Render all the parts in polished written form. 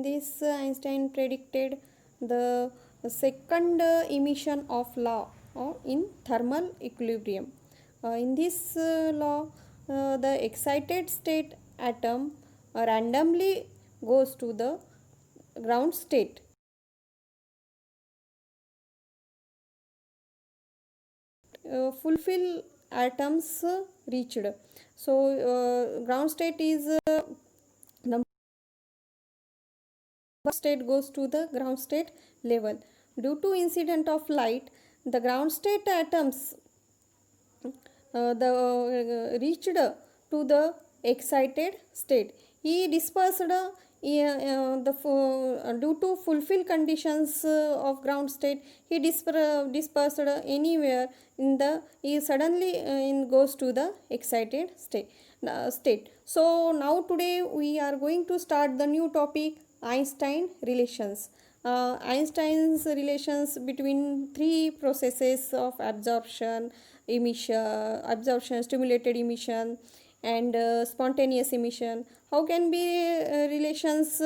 this Einstein predicted the second emission of law in thermal equilibrium. In this law, the excited state atom randomly goes to the ground state. Fulfill atoms reached. So ground state is number state goes to the ground state level. Due to incident of light, the ground state atoms reached to the excited state. He dispersed due to fulfill conditions of ground state. He dispersed anywhere in the he suddenly goes to the excited state. So now today we are going to start the new topic, Einstein relations. Einstein's relations between three processes of absorption, stimulated emission, and spontaneous emission. How can be relations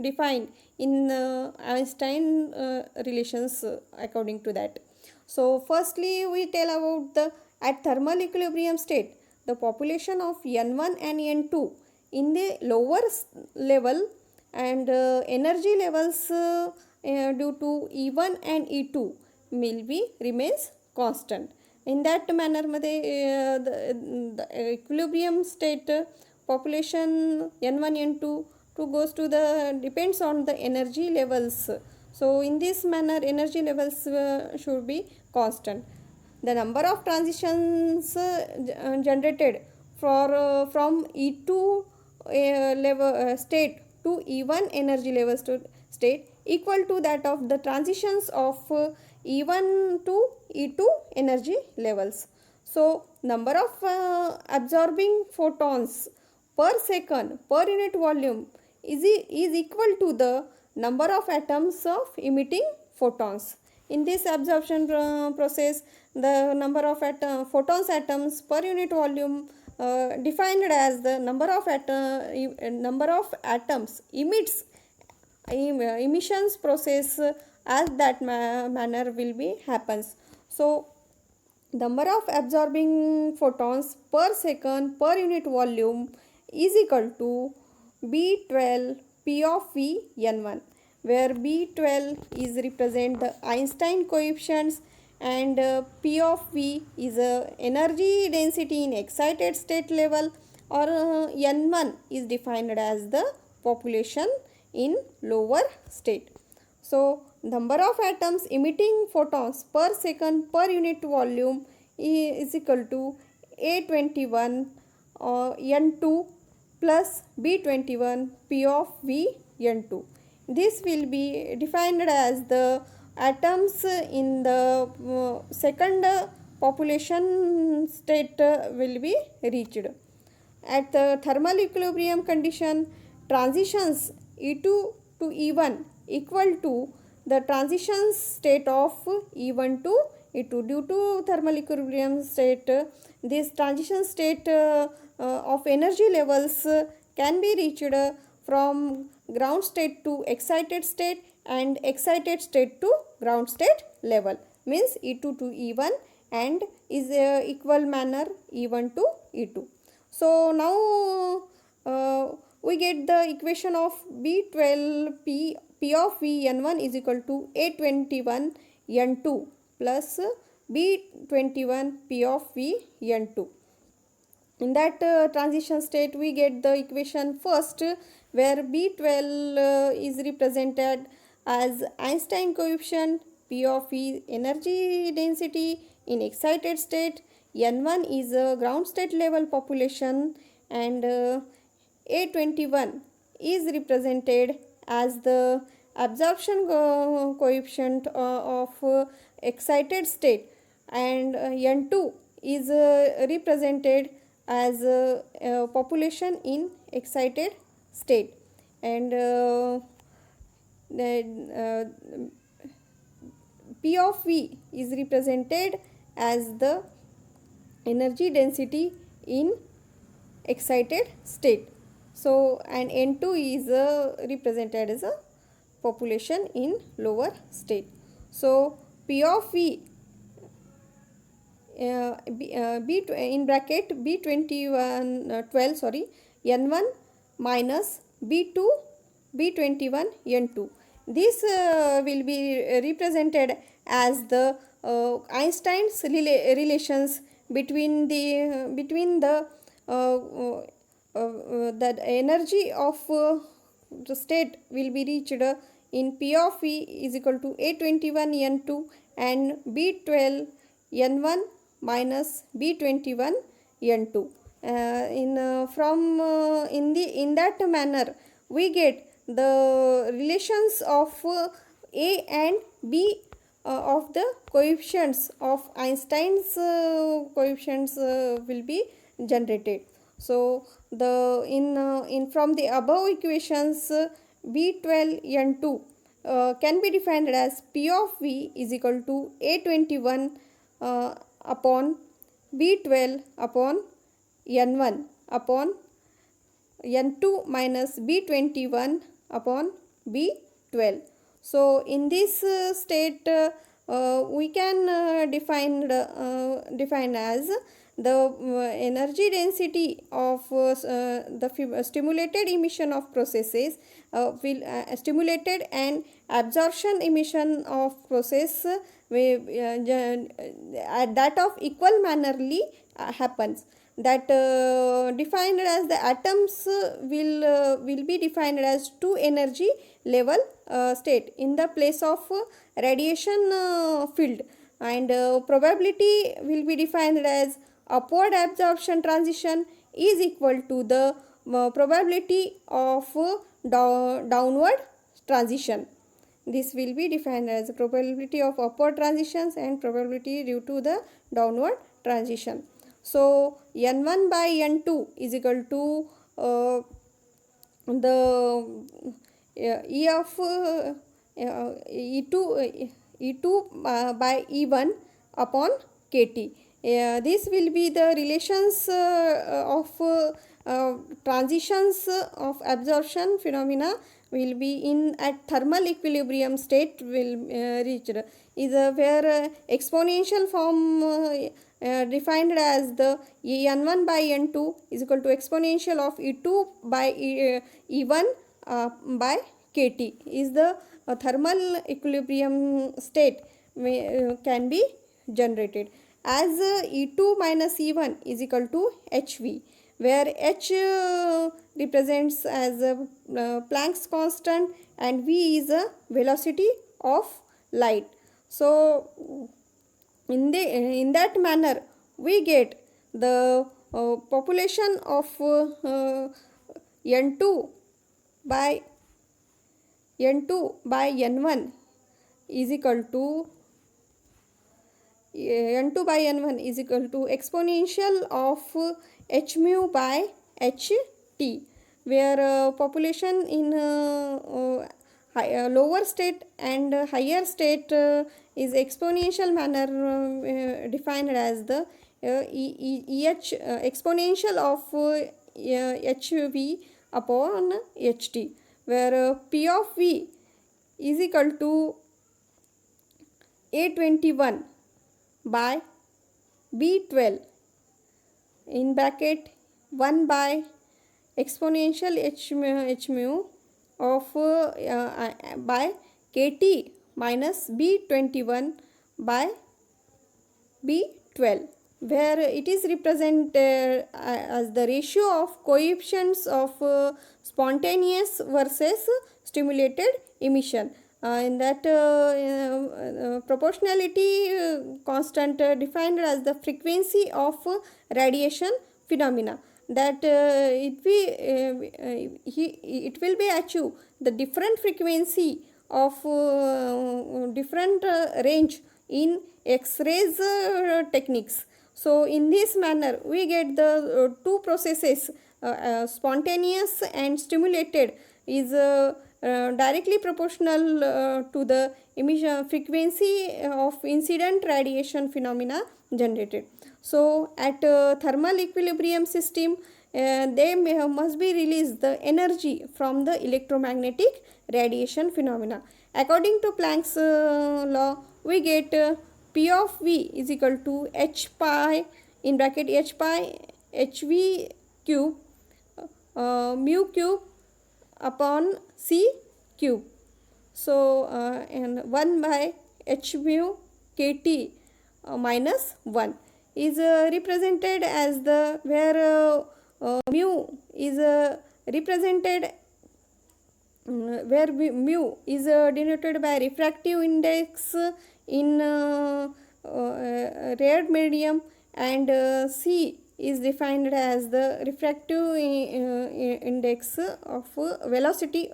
defined in Einstein relations according to that? So firstly we tell about the at thermal equilibrium state, the population of N1 and N2 in the lower level and energy levels due to E1 and E2 will be remains constant. In that manner the equilibrium state population N1 N2 goes to the depends on the energy levels. So in this manner energy levels should be constant. The number of transitions generated for from E2 level state to E1 energy level state equal to that of the transitions of E1 to E2 energy levels. So number of absorbing photons per second per unit volume is equal to the number of atoms of emitting photons. In this absorption process, the number of photons atoms per unit volume defined as the number of atoms emits emissions process as that manner will be happens. So number of absorbing photons per second per unit volume is equal to B12 P of V N1, where B12 is represent the Einstein coefficients and P of V is energy density in excited state level, or N1 is defined as the population in lower state. So number of atoms emitting photons per second per unit volume is equal to A21 N2 plus B21 P of V N2. This will be defined as the atoms in the second population state will be reached. At the thermal equilibrium condition, transitions E2 to E1 equal to the transition state of E1 to E2. Due to thermal equilibrium state, this transition state of energy levels can be reached from ground state to excited state and excited state to ground state level, means E2 to E1 and is equal manner E1 to E2. So now we get the equation of B12 P of V N1 is equal to A21 N2 plus B21 P of V N2. In that transition state we get the equation first, where B12 is represented as Einstein coefficient, P of V energy density in excited state, N1 is a ground state level population, and A21 is represented as the absorption coefficient of excited state, and N2 is represented as population in excited state, and P of V is represented as the energy density in excited state. So and N2 is represented as a population in lower state. So P of V in bracket B21 12 sorry N1 minus B2 B21 N2. This will be represented as the Einstein's relations between the energy of the state will be reached in P of V is equal to A21 N2 and B12 N1 minus B21 N2. In that manner we get the relations of A and B of the coefficients of Einstein's coefficients will be generated. So the in from the above equations B12 N2 can be defined as P of V is equal to A21 upon B12 upon N1 upon N2 minus B21 upon B12. So in this state we can define as the energy density of the stimulated emission of processes will stimulated and absorption emission of process at that of equal mannerly happens. That defined as the atoms will be defined as two energy level state in the place of radiation field, and probability will be defined as upward absorption transition is equal to the probability of downward transition. This will be defined as probability of upward transitions and probability due to the downward transition. So N1 by N2 is equal to the E of E2 by E1 upon KT. This will be the relations of transitions of absorption phenomena will be in at thermal equilibrium state will reached is where exponential form defined as the N1 by N2 is equal to exponential of E2 by E1 by KT is the thermal equilibrium state can be generated as E2 minus E1 is equal to HV, where H represents as Planck's constant and V is a velocity of light. So in that manner we get the population of N2 by N1 is equal to N2 by N1 is equal to exponential of H mu by HT, where population in lower state and higher state is exponential manner defined as the exponential of HV upon HT, where P of V is equal to A21 by B12 in bracket 1 by exponential H mu of by KT minus B21 by B12, where it is represented as the ratio of coefficients of spontaneous versus stimulated emission. In that proportionality constant defined as the frequency of radiation phenomena, that it will be achieved the different frequency of different range in X-rays techniques. So in this manner we get the two processes spontaneous and stimulated is directly proportional to the emission frequency of incident radiation phenomena generated. So at thermal equilibrium system must be released the energy from the electromagnetic radiation phenomena. According to Planck's law, we get P of V is equal to H pi in bracket H pi HV cube mu cube upon C cube. So and 1 by H mu kt minus 1 is represented as the where mu is represented where mu is denoted by refractive index in red medium, and C is defined as the refractive index of velocity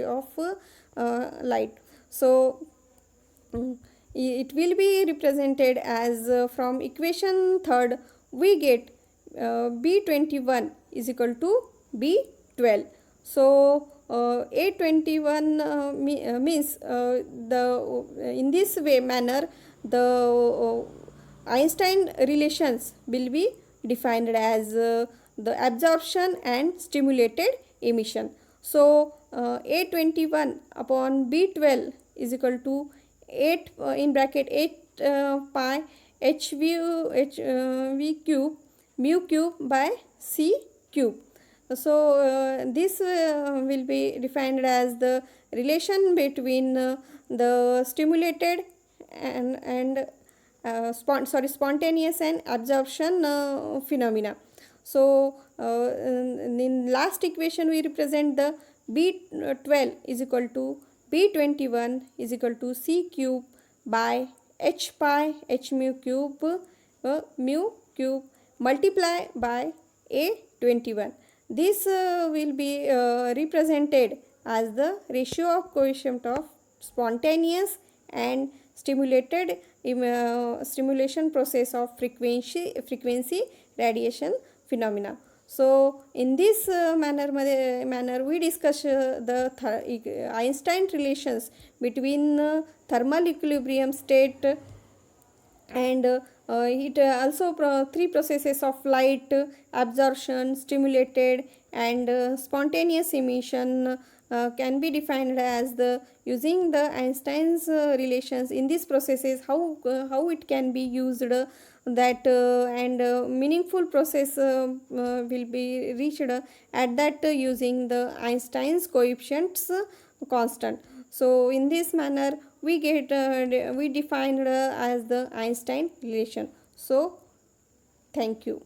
of light. So it will be represented as from equation third we get B21 is equal to B12. So A21 means in this way manner the Einstein relations will be defined as the absorption and stimulated emission. So A21 upon B12 is equal to 8 in bracket 8 pi v cube mu cube by C cube. So this will be defined as the relation between the stimulated and spontaneous and absorption phenomena. So in last equation we represent the B12 is equal to B21 is equal to C cube by H pi H mu cube multiply by A21. This will be represented as the ratio of coefficient of spontaneous and stimulated stimulation process of frequency radiation phenomena. So in this manner we discuss the Einstein relations between thermal equilibrium state and it also three processes of light absorption, stimulated and spontaneous emission can be defined as the using the Einstein's relations. In these processes how it can be used that and meaningful process will be reached at that using the Einstein's coefficients constant. So in this manner we get we defined as the Einstein relation. So thank you.